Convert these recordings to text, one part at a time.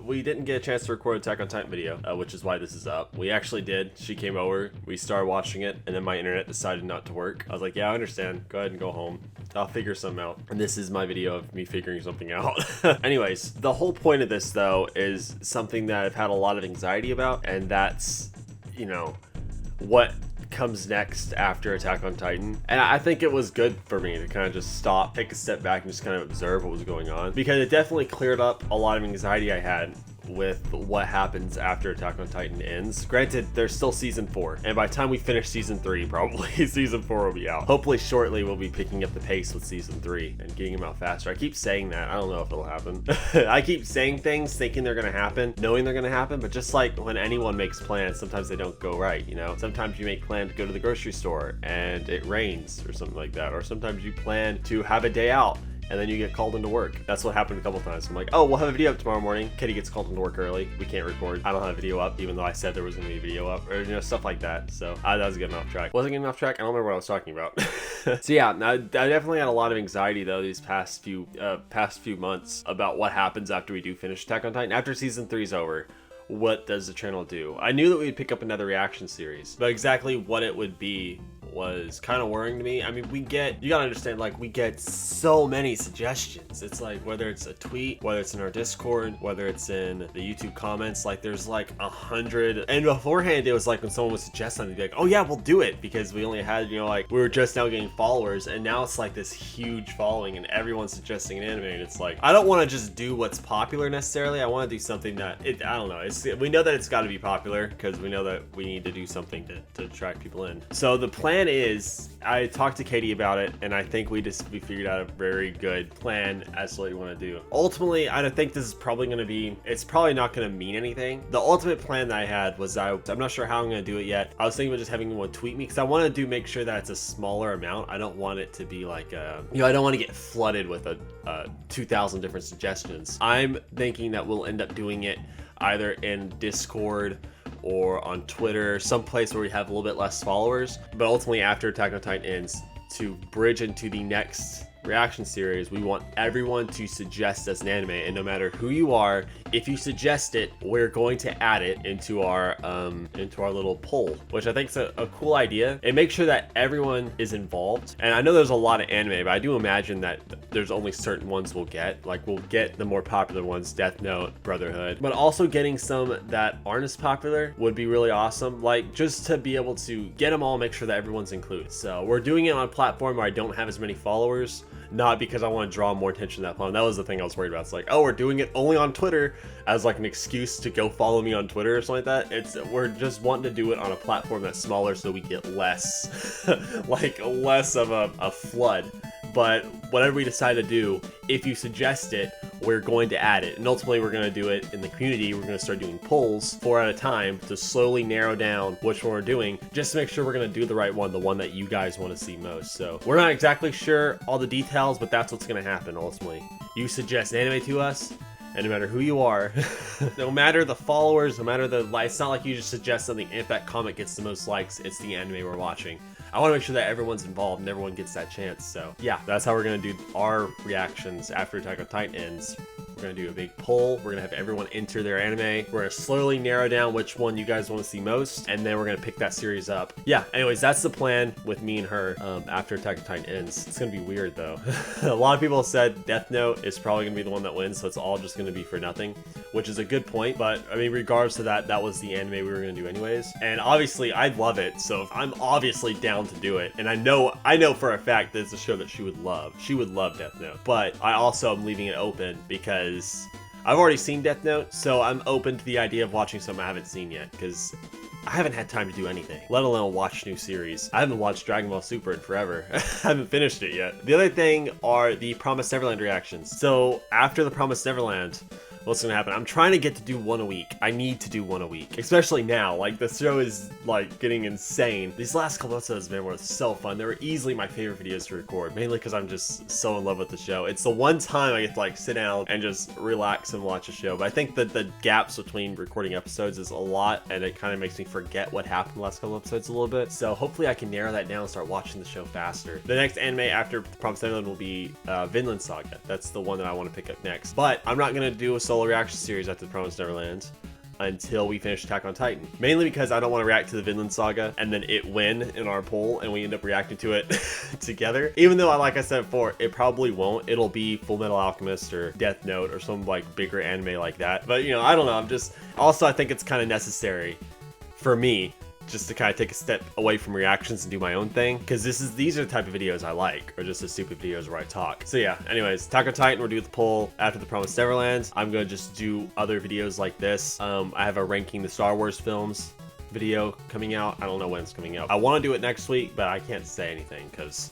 We didn't get a chance to record Attack on Titan video, which is why this is up. We actually did. She came over, we started watching it, and then my internet decided not to work. I was like, yeah, I understand. Go ahead and go home. I'll figure something out. And this is my video of me figuring something out. Anyways, the whole point of this, though, is something that I've had a lot of anxiety about, and that's, you know, what comes next after Attack on Titan. And I think it was good for me to kind of just stop, take a step back, and just kind of observe what was going on, because it definitely cleared up a lot of anxiety I had with what happens after Attack on Titan ends. Granted, there's still season 4, and by the time we finish season 3, probably season 4 will be out. Hopefully shortly we'll be picking up the pace with season 3 and getting them out faster. I keep saying that. I don't know if it'll happen. I keep saying things thinking they're gonna happen, knowing they're gonna happen, but just like when anyone makes plans, sometimes they don't go right, you know? Sometimes you make plans to go to the grocery store and it rains or something like that, or sometimes you plan to have a day out and then you get called into work. That's what happened a couple times. I'm like, oh, we'll have a video up tomorrow morning. Kitty gets called into work early. We can't record. I don't have a video up, even though I said there was gonna be a video up, or, you know, stuff like that. So that was getting off track. Wasn't getting off track? I don't remember what I was talking about. So yeah, I definitely had a lot of anxiety though these past few months about what happens after we do finish Attack on Titan. After season 3 is over, what does the channel do? I knew that we'd pick up another reaction series, but exactly what it would be was kind of worrying to me. I mean, you gotta understand, like, we get so many suggestions. It's like, whether it's a tweet, whether it's in our Discord, whether it's in the YouTube comments, like there's like 100. And beforehand, it was like when someone would suggest something, they'd be like, oh yeah, we'll do it, because we only had, you know, like, we were just now getting followers, and now it's like this huge following and everyone's suggesting an anime, and it's like, I don't want to just do what's popular necessarily. I want to do something that, I don't know, we know that it's got to be popular, because we know that we need to do something to attract people in. So the plan is, I talked to Katie about it, and I think we figured out a very good plan as to what we want to do. Ultimately, I don't think this is probably going to be, it's probably not going to mean anything. The ultimate plan that I had was, I'm not sure how I'm going to do it yet. I was thinking about just having one tweet me, because I want to make sure that it's a smaller amount. I don't want it to be like, you know, I don't want to get flooded with 2,000 different suggestions. I'm thinking that we'll end up doing it either in Discord or on Twitter, someplace where we have a little bit less followers. But ultimately, after Attack on Titan ends, to bridge into the next reaction series, we want everyone to suggest us an anime, and no matter who you are, if you suggest it, we're going to add it into our little poll, which I think is a cool idea. And make sure that everyone is involved. And I know there's a lot of anime, but I do imagine that there's only certain ones we'll get. Like, we'll get the more popular ones, Death Note, Brotherhood, but also getting some that aren't as popular would be really awesome. Like, just to be able to get them all, make sure that everyone's included. So we're doing it on a platform where I don't have as many followers, not because I want to draw more attention to that platform. That was the thing I was worried about. It's like, oh, we're doing it only on Twitter as like an excuse to go follow me on Twitter or something like that. We're just wanting to do it on a platform that's smaller so we get less, like less of a flood. But whatever we decide to do, if you suggest it, we're going to add it. And ultimately, we're going to do it in the community. We're going to start doing polls 4 at a time to slowly narrow down which one we're doing, just to make sure we're going to do the right one, the one that you guys want to see most. So we're not exactly sure all the details, but that's what's going to happen ultimately. You suggest anime to us, and no matter who you are, no matter the followers, no matter the likes, it's not like you just suggest something. If that comment gets the most likes, it's the anime we're watching. I want to make sure that everyone's involved and everyone gets that chance. So yeah, that's how we're going to do our reactions after Attack on Titan ends. We're going to do a big poll. We're going to have everyone enter their anime. We're going to slowly narrow down which one you guys want to see most, and then we're going to pick that series up. Yeah, anyways, that's the plan with me and her after Attack on Titan ends. It's going to be weird, though. A lot of people said Death Note is probably going to be the one that wins, so it's all just going to be for nothing, which is a good point. But, I mean, regardless of that, that was the anime we were going to do anyways. And obviously, I love it, so I'm obviously down to do it. And I know for a fact that it's a show that she would love. She would love Death Note. But I also am leaving it open because I've already seen Death Note, so I'm open to the idea of watching something I haven't seen yet, because I haven't had time to do anything, let alone watch new series. I haven't watched Dragon Ball Super in forever. I haven't finished it yet. The other thing are the Promised Neverland reactions. So after the Promised Neverland, what's gonna happen? I'm trying to get to do one a week. I need to do one a week, especially now. Like, the show is like getting insane. These last couple episodes, man, were so fun. They were easily my favorite videos to record, mainly because I'm just so in love with the show. It's the one time I get to like sit down and just relax and watch a show. But I think that the gaps between recording episodes is a lot, and it kind of makes me forget what happened the last couple episodes a little bit. So hopefully I can narrow that down and start watching the show faster. The next anime after Promised Neverland will be Vinland Saga. That's the one that I want to pick up next. But I'm not gonna do a solo reaction series after the Promised Neverland until we finish Attack on Titan. Mainly because I don't want to react to the Vinland Saga and then it win in our poll and we end up reacting to it together. Even though, like I said before, it probably won't. It'll be Full Metal Alchemist or Death Note or some like bigger anime like that. But you know, I don't know. I'm just, also I think it's kind of necessary for me just to kind of take a step away from reactions and do my own thing, because these are the type of videos I like, or just the stupid videos where I talk. So yeah, anyways, Attack on Titan, we're doing the poll after the Promised Neverland. I'm gonna just do other videos like this. I have a ranking the Star Wars films video coming out. I don't know when it's coming out. I want to do it next week, but I can't say anything because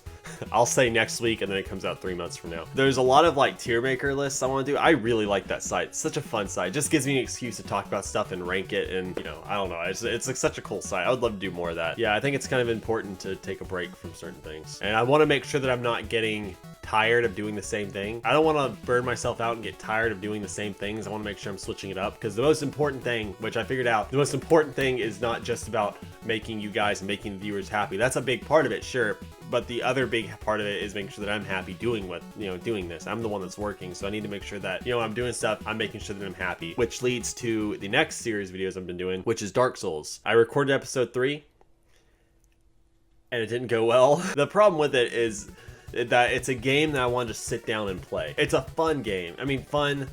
I'll say next week and then it comes out 3 months from now. There's a lot of like tier maker lists I want to do. I really like that site. It's such a fun site. It just gives me an excuse to talk about stuff and rank it, and you know, I don't know. It's like such a cool site. I would love to do more of that. Yeah, I think it's kind of important to take a break from certain things. And I want to make sure that I'm not getting tired of doing the same thing. I don't want to burn myself out and get tired of doing the same things. I want to make sure I'm switching it up, because the most important thing, which I figured out, the most important thing is not just about making you guys and making the viewers happy. That's a big part of it, sure. But the other big part of it is making sure that I'm happy doing this. I'm the one that's working, so I need to make sure that, I'm doing stuff, I'm making sure that I'm happy, which leads to the next series of videos I've been doing, which is Dark Souls. I recorded episode 3 and it didn't go well. The problem with it is that it's a game that I want to just sit down and play. It's a fun game. I mean, fun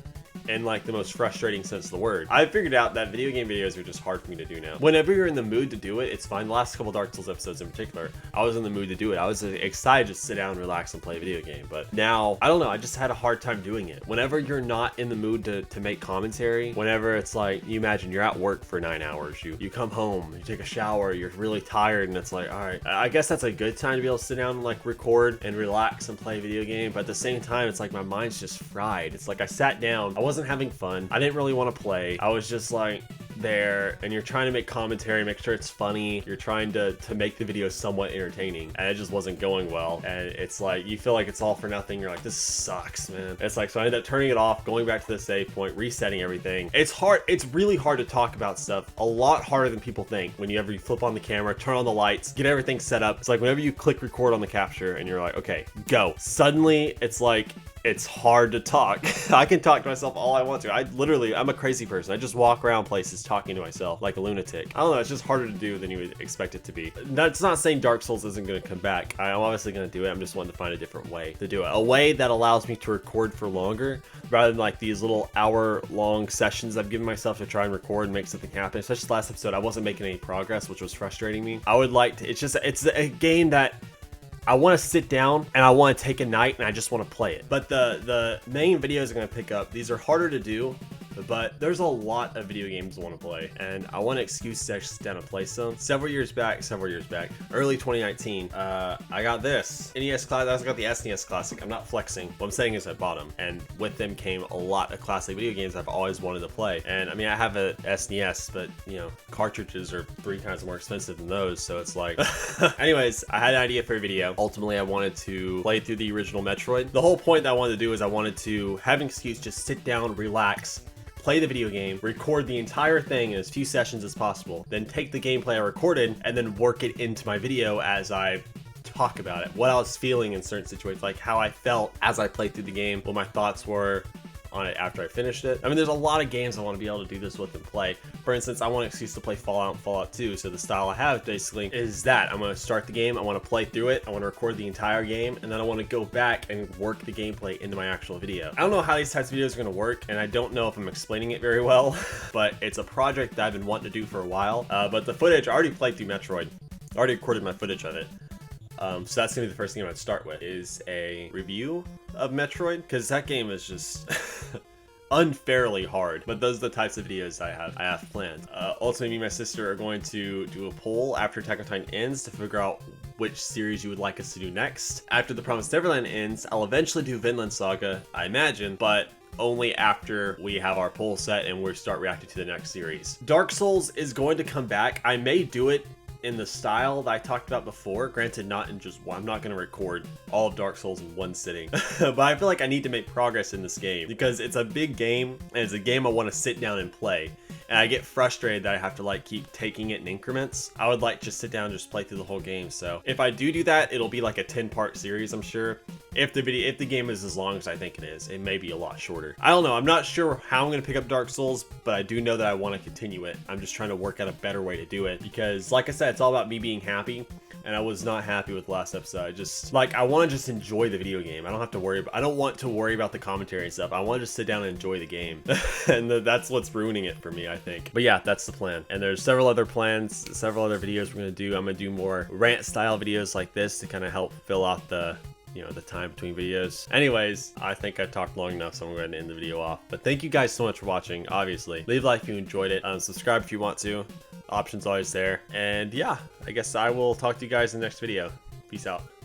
in like the most frustrating sense of the word. I figured out that video game videos are just hard for me to do now. Whenever you're in the mood to do it, it's fine. The last couple Dark Souls episodes in particular, I was in the mood to do it. I was excited to sit down, relax, and play a video game. But now, I don't know, I just had a hard time doing it. Whenever you're not in the mood to make commentary, whenever it's like, you imagine you're at work for 9 hours, you come home, you take a shower, you're really tired, and it's like, all right, I guess that's a good time to be able to sit down and like record and relax and play a video game. But at the same time, it's like my mind's just fried. It's like I sat down, I wasn't having fun. I didn't really want to play. I was just like there, and you're trying to make commentary, make sure it's funny. You're trying to make the video somewhat entertaining, and it just wasn't going well. And it's like, you feel like it's all for nothing. You're like, this sucks, man. It's like, so I ended up turning it off, going back to the save point, resetting everything. It's hard. It's really hard to talk about stuff. A lot harder than people think. Whenever you flip on the camera, turn on the lights, get everything set up. It's like whenever you click record on the capture and you're like, okay, go. Suddenly it's like, it's hard to talk. I can talk to myself all I want to. I'm a crazy person. I just walk around places talking to myself like a lunatic. I don't know, it's just harder to do than you would expect it to be. That's not saying Dark Souls isn't going to come back. I'm obviously going to do it. I'm just wanting to find a different way to do it. A way that allows me to record for longer rather than like these little hour-long sessions I've given myself to try and record and make something happen. Especially last episode, I wasn't making any progress, which was frustrating me. I would like to, it's a game that I want to sit down and I want to take a night and I just want to play it. But the main videos I'm going to pick up, these are harder to do, but there's a lot of video games I want to play, and I want an excuse to actually sit down and play some. Several years back, early 2019, I got this NES Classic. I got the SNES Classic. I'm not flexing. What I'm saying is I bought them, and with them came a lot of classic video games I've always wanted to play. And I mean, I have a SNES, but cartridges are 3 times more expensive than those, so it's like anyways, I had an idea for a video. Ultimately, I wanted to play through the original Metroid. The whole point that I wanted to do is I wanted to have an excuse, just sit down, relax, play the video game, record the entire thing in as few sessions as possible, then take the gameplay I recorded and then work it into my video as I talk about it. What I was feeling in certain situations, like how I felt as I played through the game, what my thoughts were on it after I finished it. I mean, there's a lot of games I want to be able to do this with and play. For instance, I want an excuse to play Fallout and Fallout 2, so the style I have basically is that I'm going to start the game, I want to play through it, I want to record the entire game, and then I want to go back and work the gameplay into my actual video. I don't know how these types of videos are going to work, and I don't know if I'm explaining it very well, but it's a project that I've been wanting to do for a while. But the footage, I already played through Metroid. I already recorded my footage of it. So that's gonna be the first thing I'm gonna start with, is a review of Metroid, because that game is just unfairly hard. But those are the types of videos I have planned. Ultimately, me and my sister are going to do a poll after Attack on Titan ends to figure out which series you would like us to do next. After the Promised Neverland ends, I'll eventually do Vinland Saga, I imagine, but only after we have our poll set and we start reacting to the next series. Dark Souls is going to come back. I may do it in the style that I talked about before, granted not in just one. I'm not going to record all of Dark Souls in one sitting, but I feel like I need to make progress in this game because it's a big game and it's a game I want to sit down and play. And I get frustrated that I have to like keep taking it in increments. I would like just sit down and just play through the whole game. So if I do that, it'll be like a 10-part series, I'm sure. if the game is as long as I think it is. It may be a lot shorter. I don't know. I'm not sure how I'm gonna pick up Dark Souls, but I do know that I want to continue it. I'm just trying to work out a better way to do it because, like I said, it's all about me being happy. And I was not happy with the last episode. I just, like, I want to just enjoy the video game. I don't have to worry about, I don't want to worry about the commentary and stuff. I want to just sit down and enjoy the game. And that's what's ruining it for me, I think. But yeah, that's the plan. And there's several other plans, several other videos we're going to do. I'm going to do more rant style videos like this to kind of help fill out the, you know, the time between videos. Anyways, I think I've talked long enough, so I'm going to end the video off. But thank you guys so much for watching, obviously. Leave a like if you enjoyed it. Subscribe if you want to. Options always there. And yeah, I guess I will talk to you guys in the next video. Peace out.